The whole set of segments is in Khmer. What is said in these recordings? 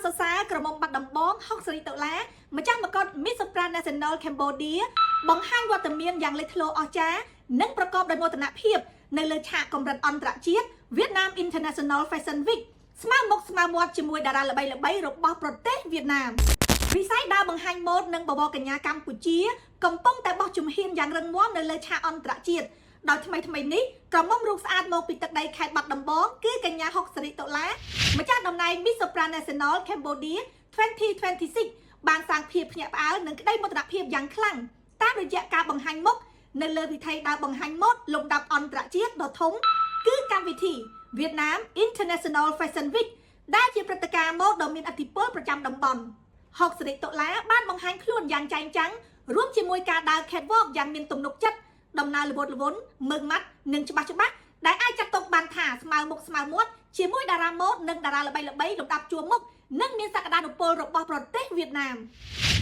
សរសើរក្រមុំបាត់ដំបង$60ម្ចាស់មកុដ Miss Supranational Cambodia បង្ហាញវត្តមានយ៉ាងលេចធ្លោអស្ចារ្យនិងប្រកបដោយមោទនភាពនៅលើឆាកកម្រិតអន្តរជាតិ Vietnam International Fashion Week ស្មើមុខស្មើមាត់ជាមួយតារាល្បីៗរបស់ប្រទេសវៀតណាមវិស័យដើរបង្ហាញម៉ូដនិងបវរកញ្ញាកម្ពុជាកំពុងតែបោះជំហានយ៉ាងរឹងមាំនៅលើឆាកអន្តរជាតិដោយថ្មីនេះក្រមុំរូបស្អាតមកពីទឹកដីខេត្តបាត់ដំបងគឺកញ្ញា$60ម្ចាស់តំណែង Miss Supranational Cambodia 2026បានសាងភាពភ្ញាក់ផ្អើលនិងក្តីមោទនភាពយ៉ាងខ្លាំងតាមរយៈការបង្ហាញមុខនៅលើវិថីដើរបង្ហាញម៉ូដលំដាប់អន្តរជាតិដ៏ធំគឺកម្មវិធី Vietnam International Fashion Week ដែលជាព្រឹត្តិការណ៍ម៉ូដដ៏មានឥទ្ធិពលប្រចាំតំបន់$60បានបង្ហាញខ្លួនយ៉ាងចែងចាំងរួមជាមួយការដើរ catwalk យ៉ាងមានទំនុកចិត្តដំណើរល្វត់ល្វន់មើងម៉ាត់និងច្បាស់ដែលអាចចាត់ទុកបានថាស្មើមុខស្មើមាត់ជាមួយតារាម៉ូដនិងតារាល្បីៗលំដាប់ជួរមុខនិងមានសក្តានុពលរបស់ប្រទេសវៀតណាម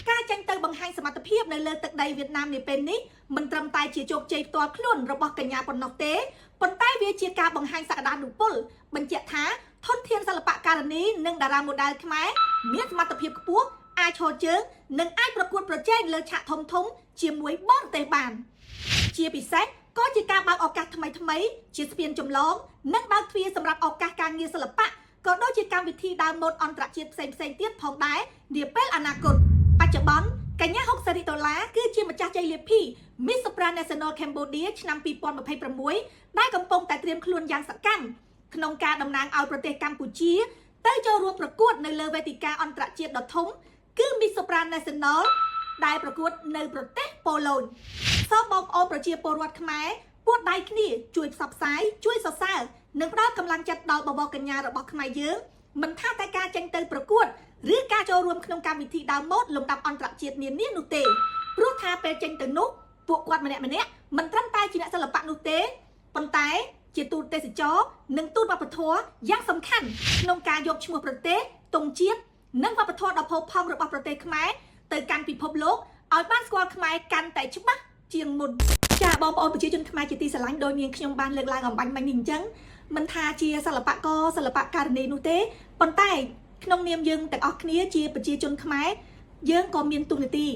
ការចេញទៅបង្ហាញសមត្ថភាពនៅលើទឹកដីវៀតណាមនាពេលនេះមិនត្រឹមតែជាជោគជ័យផ្ទាល់ខ្លួនរបស់កញ្ញាប៉ុណ្ណោះទេប៉ុន្តែវាជាការបង្ហាញសក្តានុពលបញ្ជាក់ថាធនធានសិល្បៈការនីនិងតារាម៉ូដែលខ្មែរមានសមត្ថភាពខ្ពស់អាចឈរជើងនិងអាចប្រកួតប្រជែងលើឆាកធំជាមួយបរទេសបានជាពិសេសក៏ជាការបើកឱកាសថ្មីជាស្ពានចម្លងនិងបើកទ្វារសម្រាប់ឱកាសការងារសិល្បៈក៏ដូចជាកម្មវិធីដើរម៉ូដអន្តរជាតិផ្សេងទៀតផងដែរនាពេលអនាគតបច្ចុប្បន្នកញ្ញា$60គឺជាម្ចាស់ជ័យលាភី Miss Supranational Cambodia ឆ្នាំ2026ដែលកំពុងតែត្រៀមខ្លួនយ៉ាងសកម្មក្នុងការតំណាងឲ្យប្រទេសកម្ពុជាទៅចូលរួមប្រកួតនៅលើវេទិកាអន្តរជាតិដ៏ធំគឺ Miss Supranational ដែលប្រកួតនៅប្រទេសប៉ូឡូញសូមបងប្អូនប្រជាពលរដ្ឋខ្មែរពួតដៃគ្នាជួយផ្សព្វផ្សាយជួយសរសើរនិងផ្ដល់កម្លាំងចិត្តដល់បវរកញ្ញារបស់ខ្មែរយើងមិនថាតែការចេញទៅប្រកួតឬការចូលរួមក្នុងកម្មវិធីដើរម៉ូដលំដាប់អន្តរជាតិនានានោះទេព្រោះថាពេលចេញទៅនោះពួកគាត់ម្នាក់មិនត្រឹមតែជាអ្នកសិល្បៈនោះទេប៉ុន្តែជាទូតទេសចរនិងទូតវប្បធម៌យ៉ាងសំខាន់ក្នុងការយកឈ្មោះប្រទេសទង់ជាតិនិងវប្បធម៌ដ៏ផូរផង់របស់ប្រទេសខ្មែរទៅកាន់ពិភពលោកឲ្យបានស្គាល់ខ្មែរកាន់តែច្បាស់ជាងមុនចាបងប្អូនប្រជាជនខ្មែរជាទីស្រឡាញ់ដោយនាងខ្ញុំបានលើកឡើងអំបញ្ញមិញនេះអញ្ចឹងមិនថាជាសិល្បករសិល្បករនីនោះទេប៉ុន្តែក្នុងនាមយើងទាំងអស់គ្នាជាប្រជាជនខ្មែរយើងក៏មានតួនាទី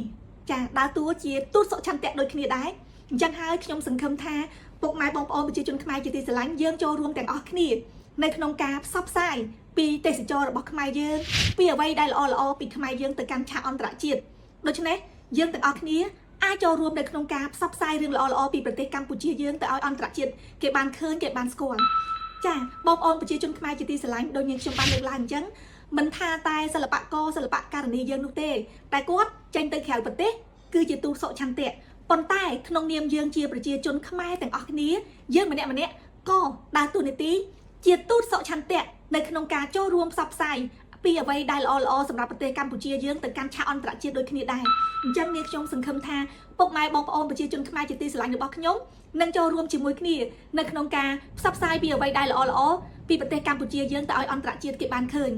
ចាដើរតួជាទូតសុឆន្ទៈដូចគ្នាដែរអញ្ចឹងហើយខ្ញុំសង្ឃឹមថាពុកម៉ែបងប្អូនប្រជាជនខ្មែរជាទីស្រឡាញ់យើងចូលរួមទាំងអស់គ្នានៅក្នុងការផ្សព្វផ្សាយពីទេសចររបស់ខ្មែរយើងពីអ្វីដែលល្អពីខ្មែរយើងទៅកាន់ឆាកអន្តរជាតិដូច្នេះយើងទាំងអស់គ្នាអាចចូលរួមនៅក្នុងការផ្សព្វផ្សាយរឿងល្អពីប្រទេសកម្ពុជាយើងទៅឲ្យអន្តរជាតិគេបានឃើញគេបានស្គាល់ចាបងប្អូនប្រជាជនខ្មែរជាទីស្រឡាញ់ដូចយើងខ្ញុំបានលើកឡើងអញ្ចឹងមិនថាតែសិល្បករសិល្បករនីយើងនោះទេតែគាត់ចេញទៅក្រៅប្រទេសគឺជាទូតសុឆន្ទៈប៉ុន្តែក្នុងនាមយើងជាប្រជាជនខ្មែរទាំងអស់គ្នាយើងម្នាក់ក៏ដើរតួនាទីជាទូតសុឆន្ទៈនៅក្នុងការចូលរួមផ្សព្វផ្សាយពីអ្វីដែលល្អសម្រាប់ប្រទេសកម្ពុជាយើងទៅកាន់ឆាកអន្តរជាតិដូចគ្នាដែរអញ្ចឹងនាងខ្ញុំសង្ឃឹមថាពុកម៉ែបងប្អូនប្រជាជនខ្មែរជាទីស្រឡាញ់របស់ខ្ញុំនឹងចូលរួមជាមួយគ្នានៅក្នុងការផ្សព្វផ្សាយពីអ្វីដែលល្អពីប្រទេសកម្ពុជាយើងទៅឲ្យអន្តរជាតិគេបានឃើញ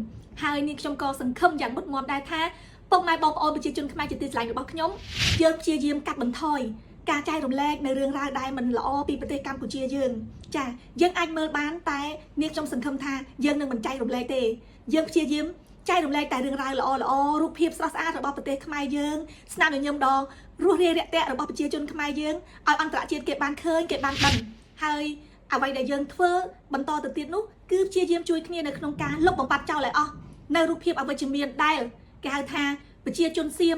ហើយនាងខ្ញុំក៏សង្ឃឹមយ៉ាងមុតមាំដែរថាពុកម៉ែបងប្អូនប្រជាជនខ្មែរជាទីស្រឡាញ់របស់ខ្ញុំយើងព្យាយាមកាត់បន្ថយការចែករំលែកនៅរឿងរ៉ាវដែលមិនល្អពីប្រទេសកម្ពុជាយើងចាយើងអាចមើលបានតែនាងខ្ញុំសង្ឃឹមថាយើងនឹងមិនចែករំលែកទេយើងព្យាយាមចែករំលែកតែរឿងរ៉ាវល្អរូបភាពស្រស់ស្អាតរបស់ប្រទេសខ្មែរយើងស្នាមញញឹមដ៏រស់រាយរាក់ទាក់របស់ប្រជាជនខ្មែរយើងឲ្យអន្តរជាតិគេបានឃើញគេបានដឹងហើយអ្វីដែលយើងធ្វើបន្តទៅទៀតនោះគឺព្យាយាមជួយគ្នានៅក្នុងការលុបបំបាត់ចោលឲ្យអស់នៅរូបភាពអវិជ្ជមានដែលគេហៅថាប្រជាជនសៀម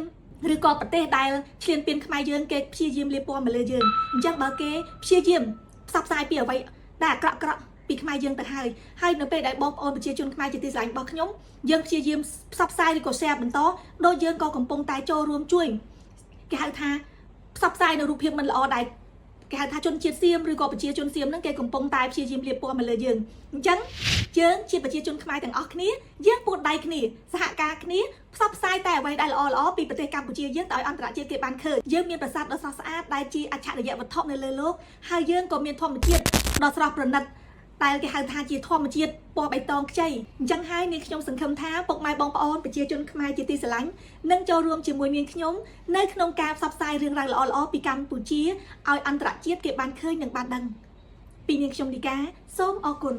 ឬក៏ប្រទេសដែលឈ្លានពានខ្មែរយើងគេព្យាយាមលាបពណ៌មកលើយើងអញ្ចឹងបើគេព្យាយាមផ្សព្វផ្សាយពីអ្វីដែលអាក្រក់ពីខ្មែរយើងទៅហើយនៅពេលដែលបងប្អូនប្រជាជនខ្មែរជាទីស្រឡាញ់របស់ខ្ញុំយើងព្យាយាមផ្សព្វផ្សាយឬក៏ share បន្តដោយយើងក៏កំពុងតែចូលរួមជួយគេហៅថាផ្សព្វផ្សាយនៅរូបភាពមិនល្អដែលគេហៅថាជនជាតិសៀមឬក៏ប្រជាជនសៀមហ្នឹងគេកំពុងតែព្យាយាមលាបពណ៌មកលើយើងអញ្ចឹងយើងជាប្រជាជនខ្មែរទាំងអស់គ្នាយើងពួតដៃគ្នាសហការគ្នាផ្សព្វផ្សាយតែអ្វីដែលល្អពីប្រទេសកម្ពុជាយើងទៅឲ្យអន្តរជាតិគេបានឃើញយើងមានប្រាសាទដ៏ស្រស់ស្អាតដែលជាអច្ឆរិយវត្ថុនៅលើโลกហើយយើងក៏មានធម្មជាតិដ៏ស្រស់ប្រណិតតែគេហៅថាជាធម្មជាតិពណ៌បៃតងខ្ចីអញ្ចឹងហើយនាងខ្ញុំសង្ឃឹមថាពុកម៉ែបងប្អូនប្រជាជនខ្មែរជាទីស្រឡាញ់នឹងចូលរួមជាមួយនាងខ្ញុំនៅក្នុងការផ្សព្វផ្សាយរឿងរ៉ាវល្អពីកម្ពុជាឲ្យអន្តរជាតិគេបានឃើញនិងបានដឹងពីនាងខ្ញុំលីកាសូមអរគុណ